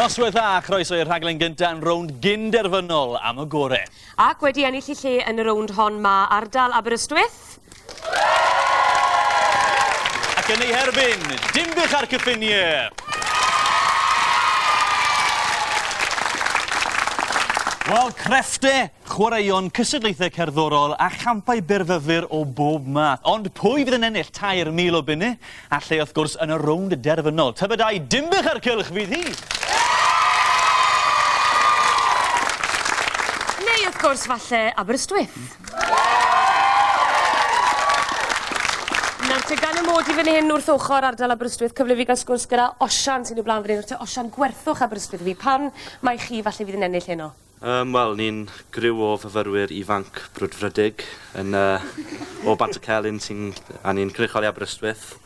Noswaith dda, croeso i'r rhaglen gyntaf yn rownd gynderfynol am y gorau. Ac wedi ennill I lle yn y rownd hon mae ardal Aberystwyth. Ac yn ei herbyn, Dinbych ar cyffiniau. Wel, crefftau, chwaraeon, cystadlaethau cerddorol a champau byrfyfyr o bob math. Ond pwy fydd yn ennill 3,000 o bunne? A lle wrth gwrs yn y rownd derfynol. Tybydau Dinbych ar cylch fydd hi. Neu wrth gwrs falle Aberystwyth. Nawr te gan y mod I fan hyn wrth ochr ardal Aberystwyth, cyfle fi gael sgwrs gyda Osian sy'n i'w blaen fan hyn. Osian gwerthwch Aberystwyth fi. Pan mae chi falle fydd yn ennill heno? Wel, ni'n griw o fyfyrwyr ifanc brwdfrydig yn o Bantacelyn a ni'n cynrychioli Aberystwyth.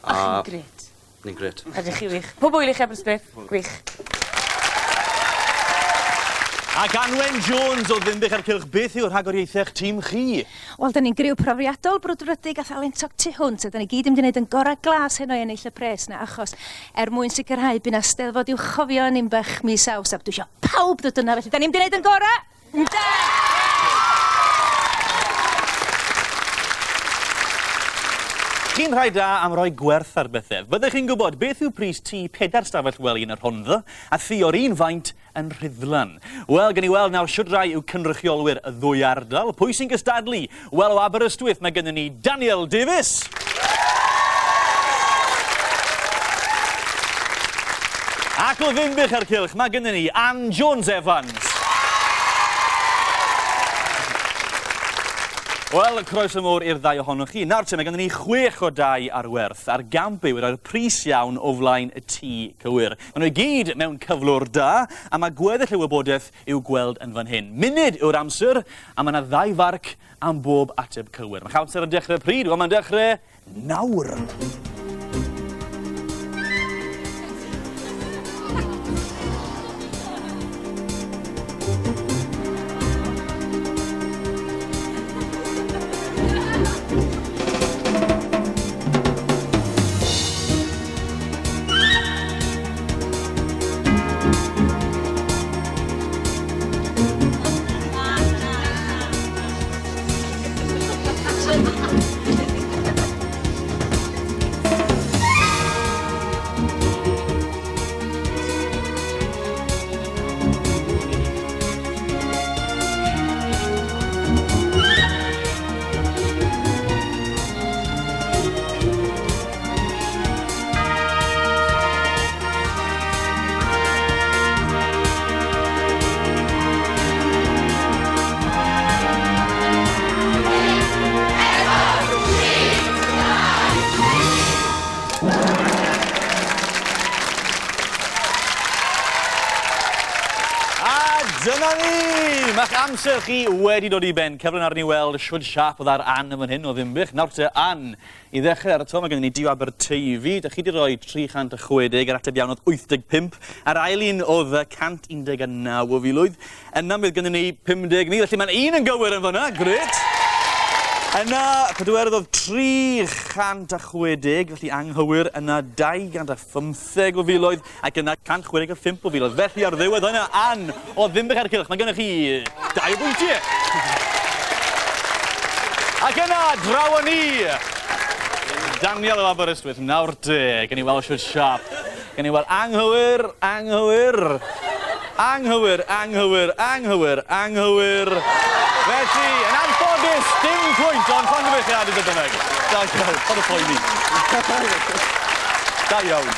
A chi'n gret. Ni'n gret. Ydych chi wych. Pob wyl I chi Aberystwyth. Gwych. Ac Anwen Jones o Dinbych ar cylch, beth yw'r rhagoriaethau'ch tîm chi? Wel, da ni'n griw profiadol, brwdfrydig a thalentog tu hwnt, a da ni gyd yn mynd i wneud yn gorau glas heno I ennill y pres na, achos mwyn sicrhau bydd na steddfod i'w chofio yn Dinbych mis Awst, a dwi eisiau pawb ddod yna, felly da ni'n mynd i wneud yn gorau. Ynde! Chi'n rhai da am roi gwerth ar bethau. Byddech chi'n gwybod beth yw pris tŷ 4 stafell wely yn yr Rhondda a thu o'r un faint yn Rhyddlan. Wel, gen I weld nawr siwt rai yw cynrychiolwyr y ddwy ardal. Pwy sy'n gystadlu? Wel, o Aberystwyth mae gennym ni Davies. Ac o Dinbych ar cylch mae gennym ni Anwen Jones Evans. Wel, croeso mowr i'r ddau ohonoch chi. Nawr te, mae gennym ni 6 o dau ar werth. A'r gamp yw roi'r pris iawn o flaen y tŷ cywir. Maen nhw I gyd mewn cyflwr da, a mae gweddill y wybodaeth i'w gweld yn fan hyn. Munud yw'r amser, a mae yna 2 farc am bob ateb cywir. Mae chamser yn dechrau pryd, wel mae'n dechrau nawr. Dyna ni! Ma'ch amser chi wedi dod I ben. Cyfle nawr ni weld siwd siap oedd ar Ann yn fan hyn o Dinbych. Nawr te Ann, I ddechrau ar y to, mae gennym ni diw Aberteifi. Da chi wedi rhoi 360 ar ateb iawn oedd 85. A'r ail un oedd 119 o filoedd. Yna bydd gennym ni 50,000. Felly mae'n un yn gywir yn fan'na. Gret! Yna, pedwerydd oedd 360, felly anghywir, yna 215 o filoedd, ac yna 165 o filoedd. Felly ar ddiwedd yna, Ann o Dinbych ar cylch, mae gennych chi 2 bwyntiau. Ac yna, draw o ni, Daniel o Aberystwyth, nawr te, gen I weld siwt siap. Gen I weld anghywir, anghywir, anghywir, anghywir, anghywir, anghywir. Felly, yn anffodus, dim pwynt, ond pan gyfeithiad I bynnag. Da iawn, pan y poeni. Da iawn.